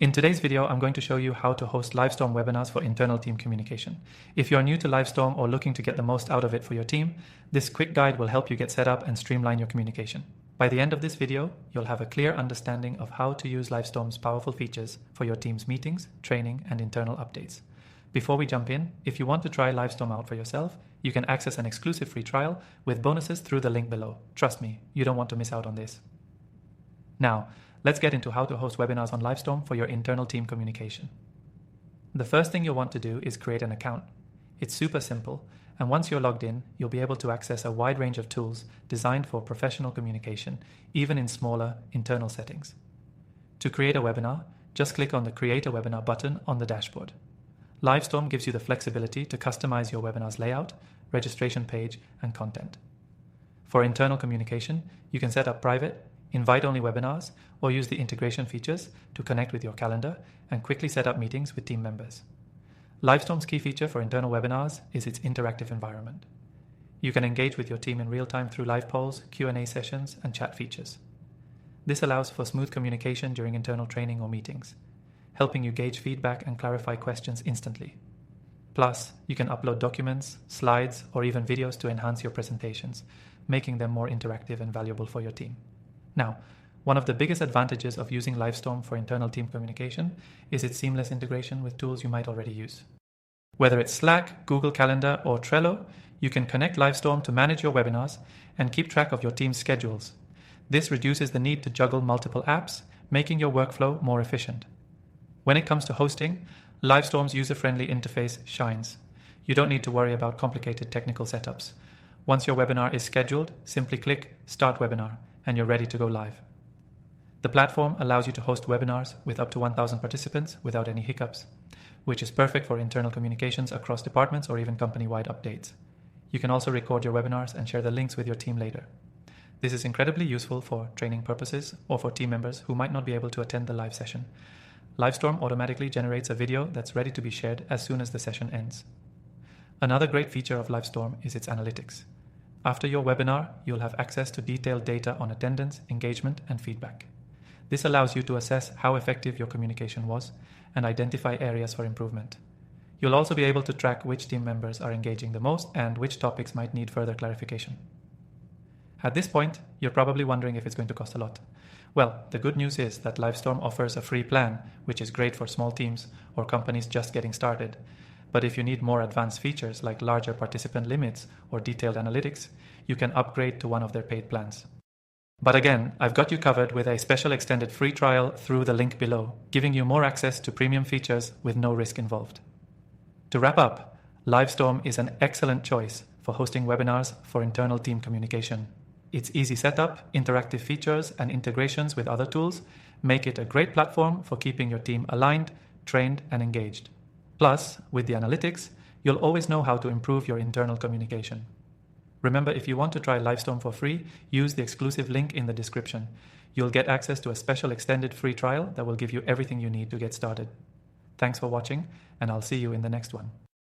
In today's video, I'm going to show you how to host Livestorm webinars for internal team communication. If you're new to Livestorm or looking to get the most out of it for your team, this quick guide will help you get set up and streamline your communication. By the end of this video, you'll have a clear understanding of how to use Livestorm's powerful features for your team's meetings, training, and internal updates. Before we jump in, if you want to try Livestorm out for yourself, you can access an exclusive free trial with bonuses through the link below. Trust me, you don't want to miss out on this. Now, let's get into how to host webinars on Livestorm for your internal team communication. The first thing you'll want to do is create an account. It's super simple, and once you're logged in, you'll be able to access a wide range of tools designed for professional communication, even in smaller internal settings. To create a webinar, just click on the Create a Webinar button on the dashboard. Livestorm gives you the flexibility to customize your webinar's layout, registration page, and content. For internal communication, you can set up private, invite-only webinars, or use the integration features to connect with your calendar and quickly set up meetings with team members. Livestorm's key feature for internal webinars is its interactive environment. You can engage with your team in real time through live polls, Q&A sessions, and chat features. This allows for smooth communication during internal training or meetings, helping you gauge feedback and clarify questions instantly. Plus, you can upload documents, slides, or even videos to enhance your presentations, making them more interactive and valuable for your team. Now, one of the biggest advantages of using Livestorm for internal team communication is its seamless integration with tools you might already use. Whether it's Slack, Google Calendar, or Trello, you can connect Livestorm to manage your webinars and keep track of your team's schedules. This reduces the need to juggle multiple apps, making your workflow more efficient. When it comes to hosting, Livestorm's user-friendly interface shines. You don't need to worry about complicated technical setups. Once your webinar is scheduled, simply click Start Webinar, and you're ready to go live. The platform allows you to host webinars with up to 1,000 participants without any hiccups, which is perfect for internal communications across departments or even company-wide updates. You can also record your webinars and share the links with your team later. This is incredibly useful for training purposes or for team members who might not be able to attend the live session. Livestorm automatically generates a video that's ready to be shared as soon as the session ends. Another great feature of Livestorm is its analytics. After your webinar, you'll have access to detailed data on attendance, engagement, and feedback. This allows you to assess how effective your communication was and identify areas for improvement. You'll also be able to track which team members are engaging the most and which topics might need further clarification. At this point, you're probably wondering if it's going to cost a lot. Well, the good news is that Livestorm offers a free plan, which is great for small teams or companies just getting started. But if you need more advanced features like larger participant limits or detailed analytics, you can upgrade to one of their paid plans. But again, I've got you covered with a special extended free trial through the link below, giving you more access to premium features with no risk involved. To wrap up, Livestorm is an excellent choice for hosting webinars for internal team communication. Its easy setup, interactive features, and integrations with other tools make it a great platform for keeping your team aligned, trained, and engaged. Plus, with the analytics, you'll always know how to improve your internal communication. Remember, if you want to try Livestorm for free, use the exclusive link in the description. You'll get access to a special extended free trial that will give you everything you need to get started. Thanks for watching, and I'll see you in the next one.